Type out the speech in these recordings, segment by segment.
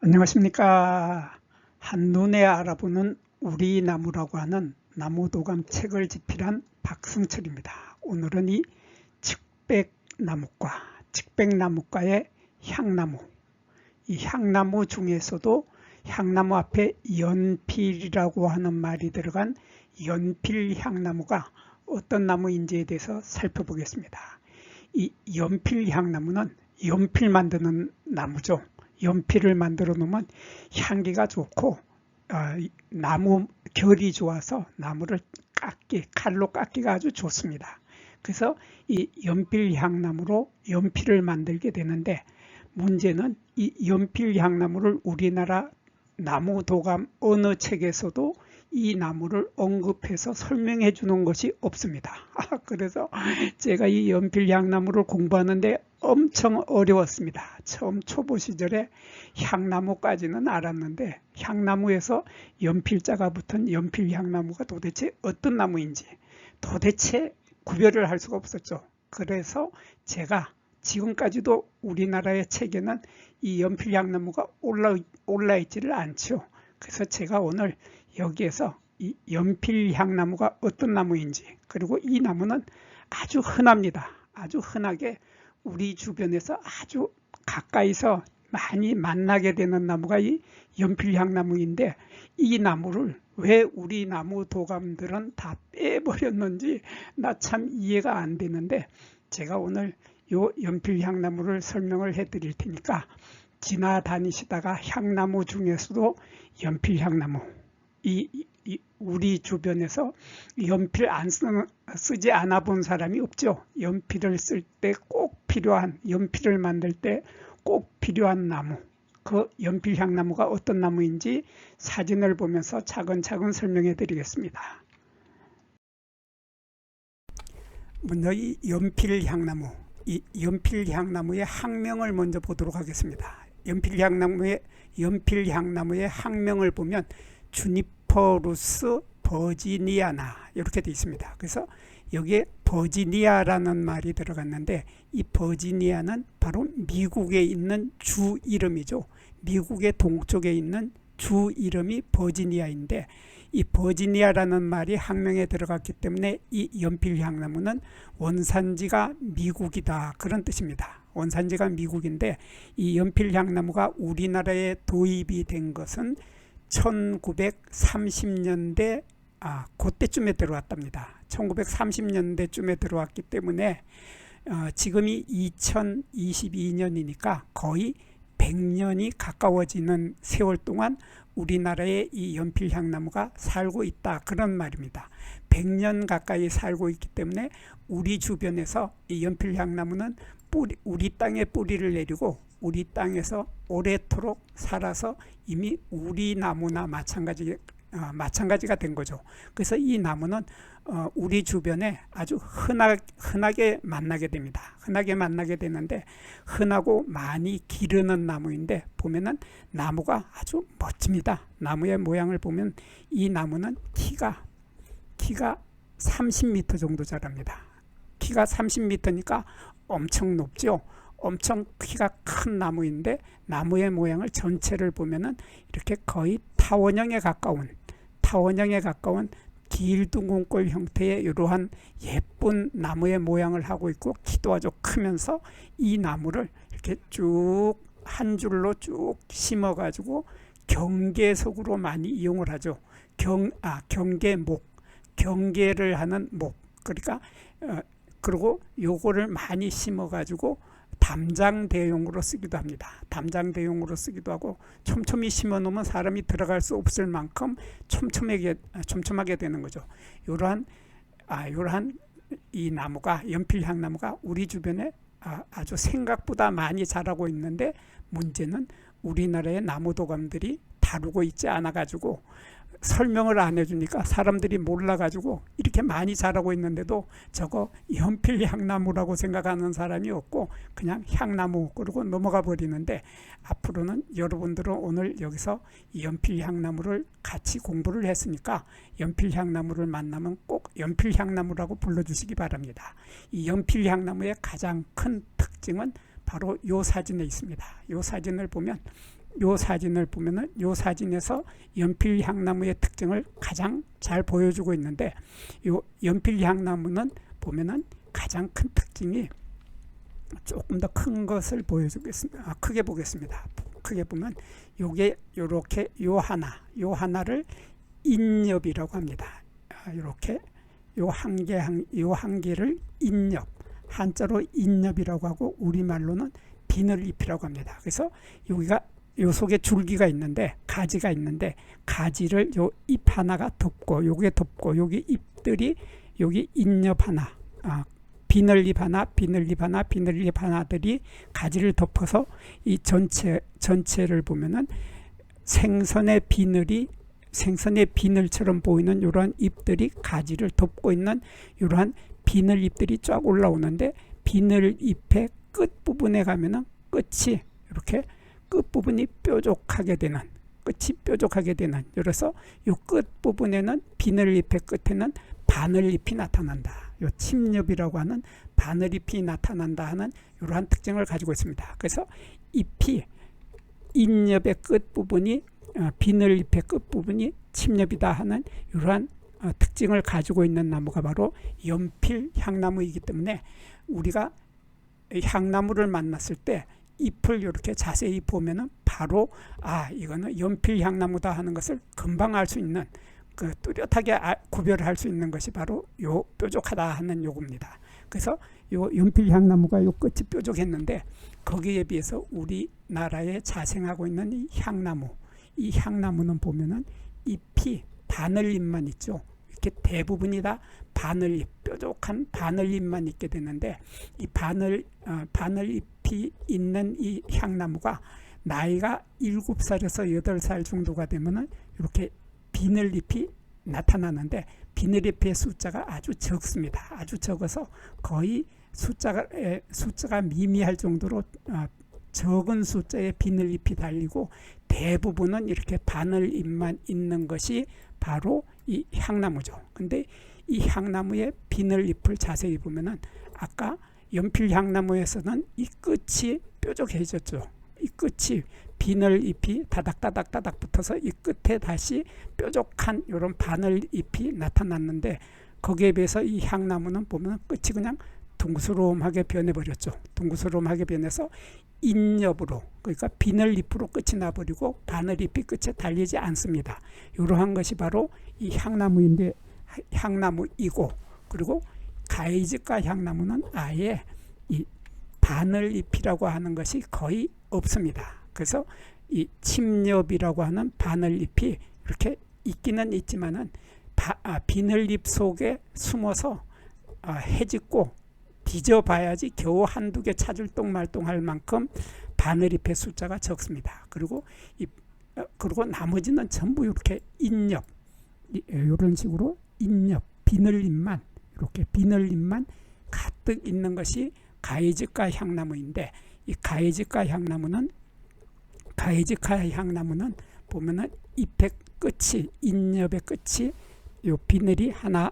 안녕하십니까. 한눈에 알아보는 우리 나무라고 하는 나무도감 책을 집필한 박승철입니다. 오늘은 이 측백나무과의 향나무, 이 향나무 중에서도 향나무 앞에 연필이라고 하는 말이 들어간 연필향나무가 어떤 나무인지에 대해서 살펴보겠습니다. 이 연필향나무는 연필 만드는 나무죠. 연필을 만들어 놓으면 향기가 좋고 나무 결이 좋아서 나무를 칼로 깎기가 아주 좋습니다. 그래서 이 연필향나무로 연필을 만들게 되는데, 문제는 이 연필향나무를 우리나라 나무도감 어느 책에서도 이 나무를 언급해서 설명해 주는 것이 없습니다. 그래서 제가 이 연필향나무를 공부하는데 엄청 어려웠습니다. 처음 초보 시절에 향나무까지는 알았는데, 향나무에서 연필자가 붙은 연필향나무가 도대체 어떤 나무인지 도대체 구별을 할 수가 없었죠. 그래서 제가 지금까지도 우리나라의 책에는 이 연필향나무가 올라 있지를 않죠. 그래서 제가 오늘 여기에서 이 연필향나무가 어떤 나무인지, 그리고 이 나무는 아주 흔합니다. 아주 흔하게 우리 주변에서 아주 가까이서 많이 만나게 되는 나무가 이 연필향나무인데, 이 나무를 왜 우리 나무 도감들은 다 빼버렸는지 나 참 이해가 안 되는데, 제가 오늘 요 연필향나무를 설명을 해 드릴 테니까 지나다니시다가 향나무 중에서도 연필향나무, 우리 주변에서 연필 쓰지 않아 본 사람이 없죠. 연필을 쓸 때 꼭 필요한, 연필을 만들 때 꼭 필요한 나무, 그 연필향나무가 어떤 나무인지 사진을 보면서 차근차근 설명해 드리겠습니다. 먼저 이 연필향나무의 학명을 먼저 보도록 하겠습니다. 연필향나무의 학명을 보면 주니퍼루스 버지니아나 이렇게 되어 있습니다. 그래서 여기에 버지니아라는 말이 들어갔는데, 이 버지니아는 바로 미국에 있는 주 이름이죠. 미국의 동쪽에 있는 주 이름이 버지니아인데, 이 버지니아라는 말이 학명에 들어갔기 때문에 이 연필향나무는 원산지가 미국이다, 그런 뜻입니다. 원산지가 미국인데, 이 연필향나무가 우리나라에 도입이 된 것은 1930년대 그때쯤에 들어왔답니다. 1930년대쯤에 들어왔기 때문에 지금이 2022년이니까 거의 100년이 가까워지는 세월 동안 우리나라에 이 연필향나무가 살고 있다, 그런 말입니다. 100년 가까이 살고 있기 때문에 우리 주변에서 이 연필향나무는 우리 땅에 뿌리를 내리고 우리 땅에서 오래도록 살아서 이미 우리 나무나 마찬가지가 된 거죠. 그래서 이 나무는 우리 주변에 아주 흔하게 만나게 됩니다. 흔하게 만나게 되는데, 흔하고 많이 기르는 나무인데, 보면은 나무가 아주 멋집니다. 나무의 모양을 보면 이 나무는 키가 30m 정도 자랍니다. 키가 30m니까 엄청 높죠. 엄청 키가 큰 나무인데, 나무의 모양을 전체를 보면은 이렇게 거의 타원형에 가까운 길둥근꼴 형태의 이러한 예쁜 나무의 모양을 하고 있고, 키도 아주 크면서 이 나무를 이렇게 쭉 한 줄로 쭉 심어 가지고 경계석으로 많이 이용을 하죠. 경계를 하는 목. 그러니까 그리고 요거를 많이 심어 가지고 담장대용으로 쓰기도 합니다. 담장대용으로 쓰기도 하고, 촘촘히 심어 놓으면 사람이 들어갈 수 없을 만큼 촘촘하게 되는 거죠. 이러한 이 나무가, 연필향나무가 우리 주변에 아주 생각보다 많이 자라고 있는데, 문제는 우리나라의 나무도감들이 다루고 있지 않아 가지고, 설명을 안 해주니까 사람들이 몰라가지고 이렇게 많이 자라고 있는데도 저거 연필향나무라고 생각하는 사람이 없고 그냥 향나무 그러고 넘어가 버리는데, 앞으로는 여러분들은 오늘 여기서 이 연필향나무를 같이 공부를 했으니까 연필향나무를 만나면 꼭 연필향나무라고 불러주시기 바랍니다. 이 연필향나무의 가장 큰 특징은 바로 이 사진에 있습니다. 이 사진을 보면 요 사진을 보면은 요 사진에서 연필향나무의 특징을 가장 잘 보여주고 있는데, 요 연필향나무는 보면은 가장 큰 특징이 조금 더 큰 것을 보여주겠습니다. 크게 보겠습니다. 크게 보면 요게 요렇게 요 하나를 인엽이라고 합니다. 이렇게 요 한 개를 인엽, 한자로 인엽이라고 하고 우리말로는 비늘잎이라고 합니다. 그래서 여기가 요 속에 줄기가 있는데, 가지가 있는데, 가지를 요 잎 하나가 덮고, 요게 덮고, 여기 잎들이 여기 인엽 하나, 비늘잎 하나, 비늘잎 하나, 비늘잎 하나들이 가지를 덮어서 이 전체를 보면은 생선의 비늘처럼 보이는 이러한 잎들이 가지를 덮고 있는 이러한 비늘잎들이 쫙 올라오는데, 비늘잎의 끝부분에 가면은 끝이 이렇게 끝부분이 뾰족하게 되는, 그래서 이 끝부분에는, 비늘잎의 끝에는 바늘잎이 나타난다. 요 침엽이라고 하는 바늘잎이 나타난다 하는 이러한 특징을 가지고 있습니다. 그래서 잎이 인엽의 끝부분이, 비늘잎의 끝부분이 침엽이다 하는 이러한 특징을 가지고 있는 나무가 바로 연필향나무이기 때문에, 우리가 향나무를 만났을 때 잎을 이렇게 자세히 보면은 바로 이거는 연필향나무다 하는 것을 금방 알 수 있는, 뚜렷하게 구별할 수 있는 것이 바로 요 뾰족하다 하는 요겁니다. 그래서 요 연필향나무가 요 끝이 뾰족했는데, 거기에 비해서 우리나라에 자생하고 있는 이 향나무는 보면은 잎이 바늘잎만 있죠. 이렇게 대부분이 다 바늘잎, 뾰족한 바늘잎만 있게 되는데, 이 바늘잎이 있는 이 향나무가 나이가 7살에서 8살 정도가 되면은 이렇게 비늘잎이 나타나는데, 비늘잎의 숫자가 아주 적습니다. 아주 적어서 거의 숫자가 미미할 정도로 적은 숫자의 비늘잎이 달리고, 대부분은 이렇게 바늘잎만 있는 것이 바로 이 향나무죠. 근데 이 향나무의 비늘잎을 자세히 보면은, 아까 연필향나무에서는 이 끝이 뾰족해졌죠. 이 끝이 비늘잎이 다닥다닥 붙어서 이 끝에 다시 뾰족한 이런 바늘잎이 나타났는데, 거기에 비해서 이 향나무는 보면 끝이 그냥 둥그스름하게 변해버렸죠. 둥그스름하게 변해서 인엽으로, 그러니까 비늘잎으로 끝이 나버리고 바늘잎이 끝에 달리지 않습니다. 이러한 것이 바로 이 향나무이고, 그리고 가이즈가 향나무는 아예 이 바늘잎이라고 하는 것이 거의 없습니다. 그래서 이 침엽이라고 하는 바늘잎이 이렇게 있기는 있지만은 비늘잎 속에 숨어서 해집고 뒤져봐야지 겨우 한두 개 찾을 똥말똥할 만큼 바늘잎의 숫자가 적습니다. 그리고 나머지는 전부 이렇게 인엽, 이런 식으로 인엽, 비늘잎만 가득 있는 것이 가이즈가 향나무인데, 이 가이즈가 향나무는 보면은 잎의 끝이, 인엽의 끝이 요 비늘 하나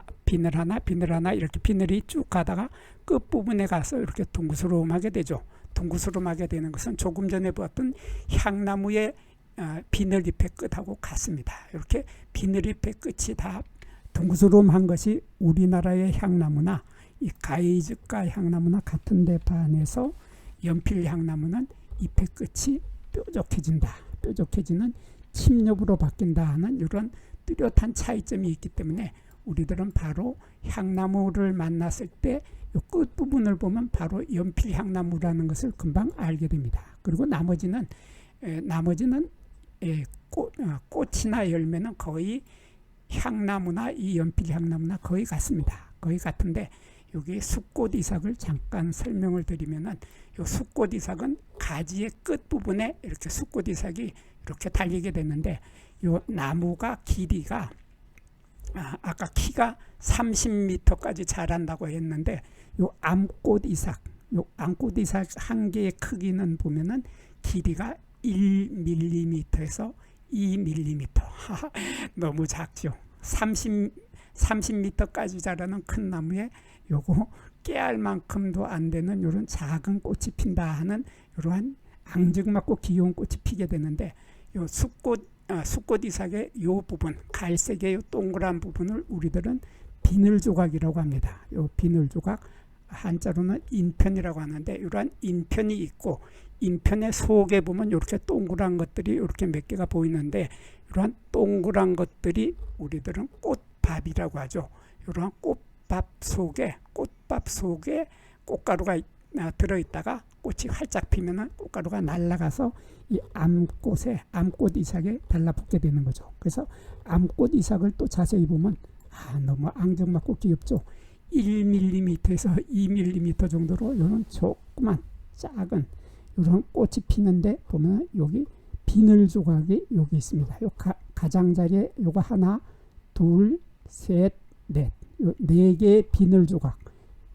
이렇게 비늘이 쭉 가다가 끝부분에 가서 이렇게 둥그스름하게 되죠. 둥그스름하게 되는 것은 조금 전에 보았던 향나무의 비늘잎의 끝하고 같습니다. 이렇게 비늘잎의 끝이 다 둥그스름한 것이 우리나라의 향나무나 이 가이즈가 향나무나 같은데 반해서 연필향나무는 잎의 끝이 뾰족해지는 침엽으로 바뀐다 하는 이런 뚜렷한 차이점이 있기 때문에, 우리들은 바로 향나무를 만났을 때 이 끝부분을 보면 바로 연필향나무라는 것을 금방 알게 됩니다. 그리고 나머지는 꽃이나 열매는 거의 향나무나 이 연필향나무나 거의 같습니다. 거의 같은데, 여기 숫꽃 이삭을 잠깐 설명을 드리면은, 이 숫꽃 이삭은 가지의 끝부분에 이렇게 숫꽃 이삭이 이렇게 달리게 되는데, 이 나무가 길이가 아까 키가 30m까지 자란다고 했는데, 요 암꽃 이삭 한 개의 크기는 보면은 길이가 1mm에서 2mm. 너무 작죠. 30m까지 자라는 큰 나무에 요거 깨알 만큼도 안 되는 이런 작은 꽃이 핀다 하는 이러한 앙증맞고 귀여운 꽃이 피게 되는데 요 수꽃 이삭의 요 부분, 갈색의 요 동그란 부분을 우리들은 비늘조각이라고 합니다. 요 비늘조각, 한자로는 인편이라고 하는데, 이러한 인편이 있고, 인편의 속에 보면 이렇게 동그란 것들이 이렇게 몇 개가 보이는데, 이러한 동그란 것들이 우리들은 꽃밥이라고 하죠. 이러한 꽃밥 속에 꽃가루가 들어있다가 꽃이 활짝 피면은 꽃가루가 날아가서 이 암꽃 이삭에 달라붙게 되는 거죠. 그래서 암꽃 이삭을 또 자세히 보면 너무 앙증맞고 귀엽죠. 1mm에서 2mm 정도로 이런 조그만 작은 이런 꽃이 피는데 보면 여기 비늘 조각이 여기 있습니다. 요 가장자리에 요거 하나, 둘, 셋, 넷, 네 개의 비늘 조각.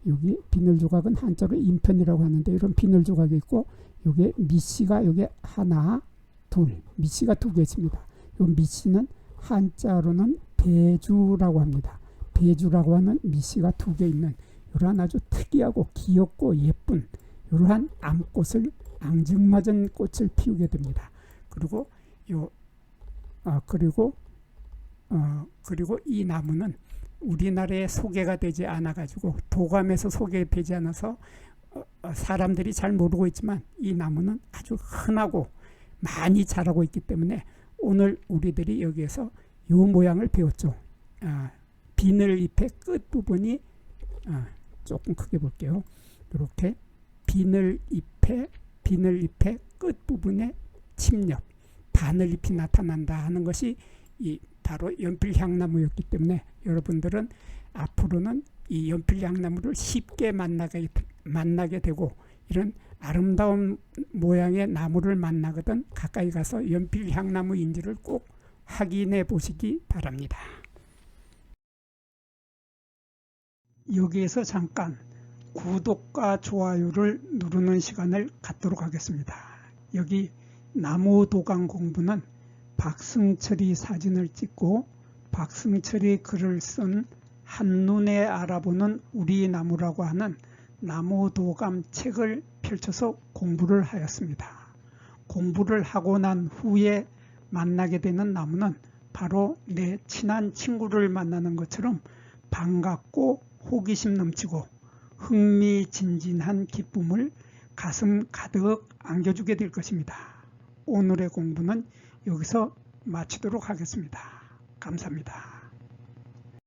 여기 비늘 조각은 한자로 인편이라고 하는데 이런 비늘 조각이 있고, 요게 밑씨가 여기 하나, 둘, 밑씨가 두 개 있습니다. 요 밑씨는 한자로는 배주라고 합니다. 배주라고 하는 밑씨가 두 개 있는 이러한 아주 특이하고 귀엽고 예쁜 이러한 암꽃을, 앙증맞은 꽃을 피우게 됩니다. 그리고 그리고 이 나무는 우리나라에 소개가 되지 않아 가지고, 도감에서 소개되지 않아서 사람들이 잘 모르고 있지만, 이 나무는 아주 흔하고 많이 자라고 있기 때문에 오늘 우리들이 여기에서 이 모양을 배웠죠. 비늘잎의 끝부분이 조금 크게 볼게요. 이렇게 비늘잎의 끝부분에 침엽, 바늘잎이 나타난다 하는 것이 바로 연필향나무였기 때문에, 여러분들은 앞으로는 이 연필향나무를 쉽게 만나게 되고, 이런 아름다운 모양의 나무를 만나거든 가까이 가서 연필향나무인지를 꼭 확인해 보시기 바랍니다. 여기에서 잠깐 구독과 좋아요를 누르는 시간을 갖도록 하겠습니다. 여기 나무도감 공부는 박승철이 사진을 찍고 박승철이 글을 쓴 한눈에 알아보는 우리 나무라고 하는 나무도감 책을 펼쳐서 공부를 하였습니다. 공부를 하고 난 후에 만나게 되는 나무는 바로 내 친한 친구를 만나는 것처럼 반갑고 호기심 넘치고 흥미진진한 기쁨을 가슴 가득 안겨주게 될 것입니다. 오늘의 공부는 여기서 마치도록 하겠습니다. 감사합니다.